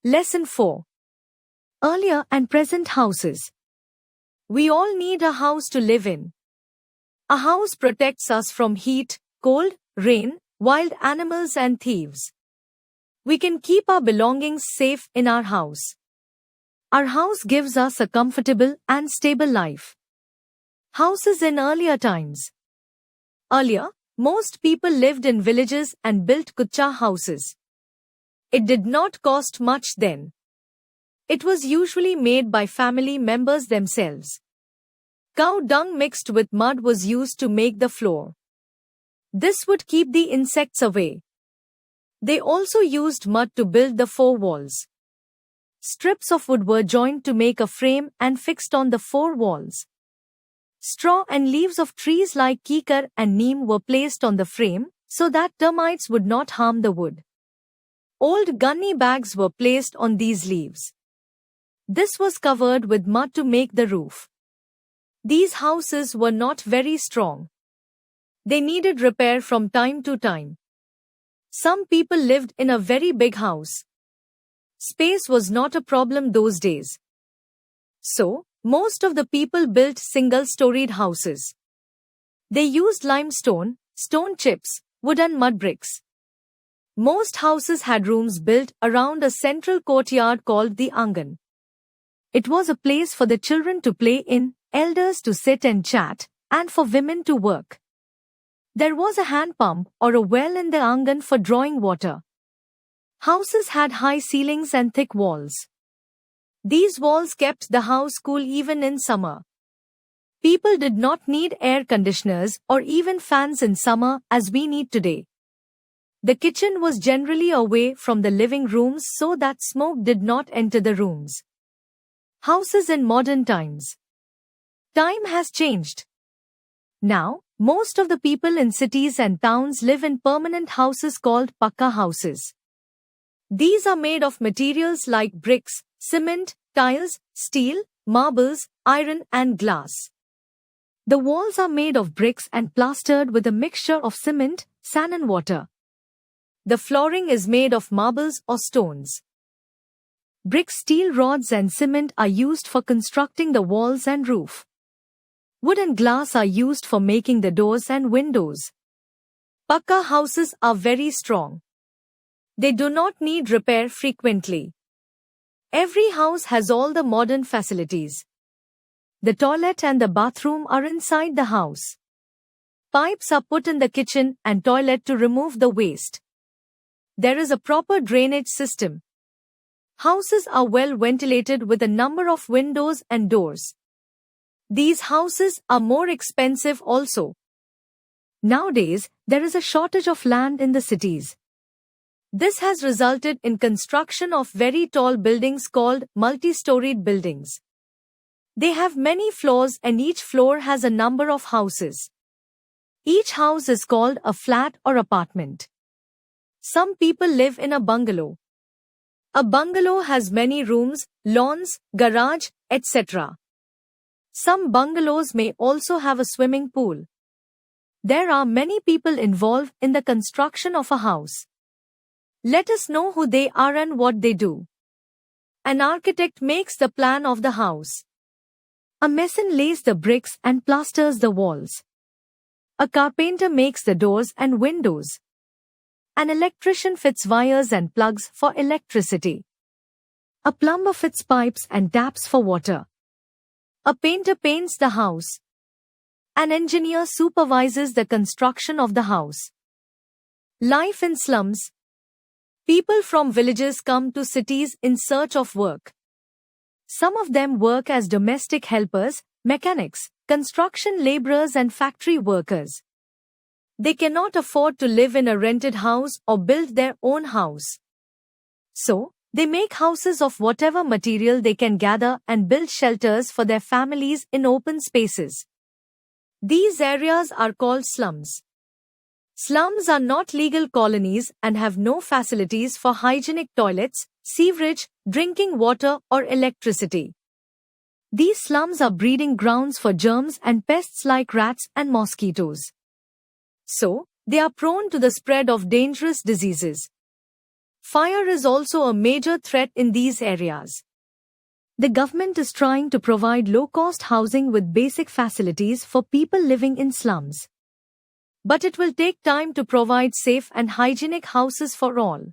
Lesson 4. Earlier and present houses. We all need a house to live in. A house protects us from heat, cold, rain, wild animals and thieves. We can keep our belongings safe in our house. Our house gives us a comfortable and stable life. Houses in earlier times. Earlier, most people lived in villages and built kucha houses. It did not cost much then. It was usually made by family members themselves. Cow dung mixed with mud was used to make the floor. This would keep the insects away. They also used mud to build the four walls. Strips of wood were joined to make a frame and fixed on the four walls. Straw and leaves of trees like kikar and neem were placed on the frame so that termites would not harm the wood. Old gunny bags were placed on these leaves. This was covered with mud to make the roof. These houses were not very strong. They needed repair from time to time. Some people lived in a very big house. Space was not a problem those days. So, most of the people built single-storied houses. They used limestone, stone chips, wood and mud bricks. Most houses had rooms built around a central courtyard called the angan. It was a place for the children to play in, elders to sit and chat, and for women to work. There was a hand pump or a well in the angan for drawing water. Houses had high ceilings and thick walls. These walls kept the house cool even in summer. People did not need air conditioners or even fans in summer as we need today. The kitchen was generally away from the living rooms so that smoke did not enter the rooms. Houses in modern times. Time has changed. Now, most of the people in cities and towns live in permanent houses called pakka houses. These are made of materials like bricks, cement, tiles, steel, marbles, iron and glass. The walls are made of bricks and plastered with a mixture of cement, sand and water. The flooring is made of marbles or stones. Brick, steel rods and cement are used for constructing the walls and roof. Wood and glass are used for making the doors and windows. Pakka houses are very strong. They do not need repair frequently. Every house has all the modern facilities. The toilet and the bathroom are inside the house. Pipes are put in the kitchen and toilet to remove the waste. There is a proper drainage system. Houses are well ventilated with a number of windows and doors. These houses are more expensive also. Nowadays, there is a shortage of land in the cities. This has resulted in construction of very tall buildings called multi-storied buildings. They have many floors and each floor has a number of houses. Each house is called a flat or apartment. Some people live in a bungalow. A bungalow has many rooms, lawns, garage, etc. Some bungalows may also have a swimming pool. There are many people involved in the construction of a house. Let us know who they are and what they do. An architect makes the plan of the house. A mason lays the bricks and plasters the walls. A carpenter makes the doors and windows. An electrician fits wires and plugs for electricity. A plumber fits pipes and taps for water. A painter paints the house. An engineer supervises the construction of the house. Life in slums. People from villages come to cities in search of work. Some of them work as domestic helpers, mechanics, construction laborers and factory workers. They cannot afford to live in a rented house or build their own house. So, they make houses of whatever material they can gather and build shelters for their families in open spaces. These areas are called slums. Slums are not legal colonies and have no facilities for hygienic toilets, sewerage, drinking water or electricity. These slums are breeding grounds for germs and pests like rats and mosquitoes. So, they are prone to the spread of dangerous diseases. Fire is also a major threat in these areas. The government is trying to provide low-cost housing with basic facilities for people living in slums. But it will take time to provide safe and hygienic houses for all.